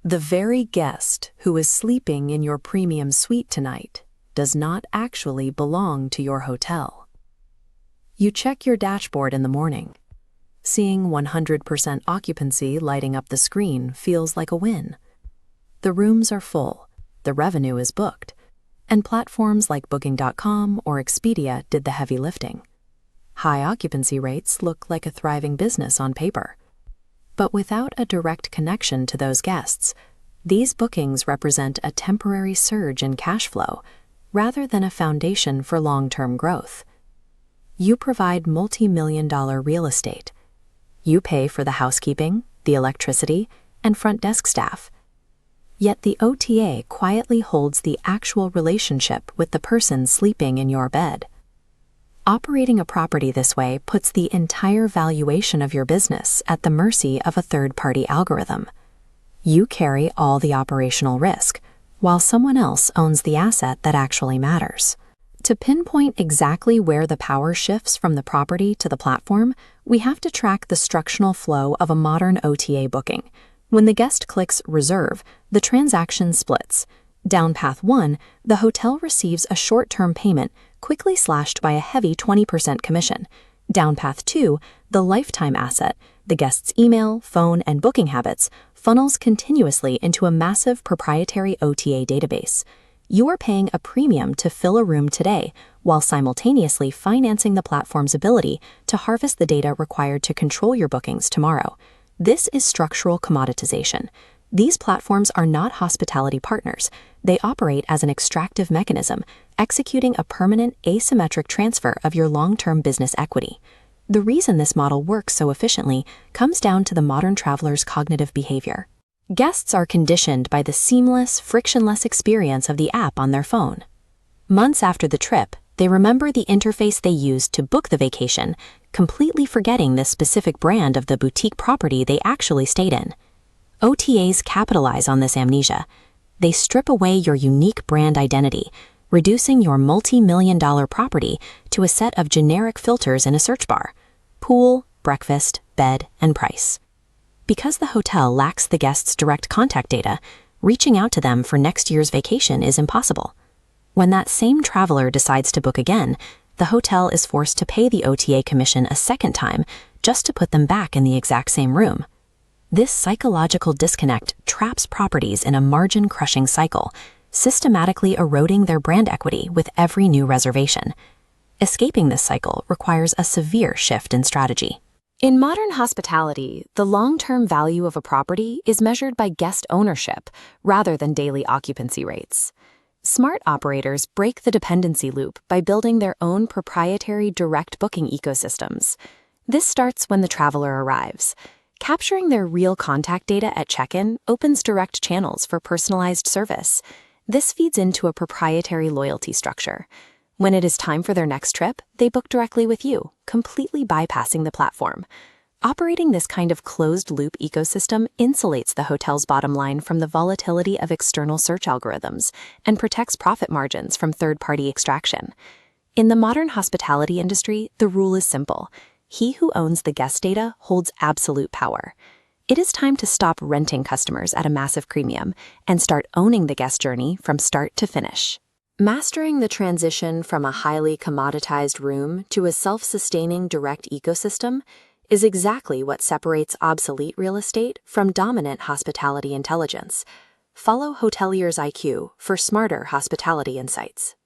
The very guest who is sleeping in your premium suite tonight does not actually belong to your hotel. You check your dashboard in the morning. Seeing 100% occupancy lighting up the screen feels like a win. The rooms are full, the revenue is booked, and platforms like Booking.com or Expedia did the heavy lifting. High occupancy rates look like a thriving business on paper. But without a direct connection to those guests, these bookings represent a temporary surge in cash flow rather than a foundation for long-term growth. You provide multi-million-dollar real estate. You pay for the housekeeping, the electricity, and front desk staff. Yet the OTA quietly holds the actual relationship with the person sleeping in your bed. Operating a property this way puts the entire valuation of your business at the mercy of a third-party algorithm. You carry all the operational risk, while someone else owns the asset that actually matters. To pinpoint exactly where the power shifts from the property to the platform, we have to track the structural flow of a modern OTA booking. When the guest clicks Reserve, the transaction splits. Down path 1, the hotel receives a short-term payment, quickly slashed by a heavy 20% commission. Down path 2, the lifetime asset, the guest's email, phone, and booking habits, funnels continuously into a massive proprietary OTA database. You are paying a premium to fill a room today, while simultaneously financing the platform's ability to harvest the data required to control your bookings tomorrow. This is structural commoditization. These platforms are not hospitality partners. They operate as an extractive mechanism, executing a permanent asymmetric transfer of your long-term business equity. The reason this model works so efficiently comes down to the modern traveler's cognitive behavior. Guests are conditioned by the seamless, frictionless experience of the app on their phone. Months after the trip, they remember the interface they used to book the vacation, completely forgetting the specific brand of the boutique property they actually stayed in. OTAs capitalize on this amnesia. They strip away your unique brand identity, reducing your multi-million-dollar property to a set of generic filters in a search bar: pool, breakfast, bed, and price. Because the hotel lacks the guest's direct contact data, reaching out to them for next year's vacation is impossible. When that same traveler decides to book again, the hotel is forced to pay the OTA commission a second time just to put them back in the exact same room. This psychological disconnect traps properties in a margin-crushing cycle, systematically eroding their brand equity with every new reservation. Escaping this cycle requires a severe shift in strategy. In modern hospitality, the long-term value of a property is measured by guest ownership rather than daily occupancy rates. Smart operators break the dependency loop by building their own proprietary direct booking ecosystems. This starts when the traveler arrives. Capturing their real contact data at check-in opens direct channels for personalized service. This feeds into a proprietary loyalty structure. When it is time for their next trip, they book directly with you, completely bypassing the platform. Operating this kind of closed-loop ecosystem insulates the hotel's bottom line from the volatility of external search algorithms and protects profit margins from third-party extraction. In the modern hospitality industry, the rule is simple. He who owns the guest data holds absolute power. It is time to stop renting customers at a massive premium and start owning the guest journey from start to finish. Mastering the transition from a highly commoditized room to a self-sustaining direct ecosystem is exactly what separates obsolete real estate from dominant hospitality intelligence. Follow Hoteliers IQ for smarter hospitality insights.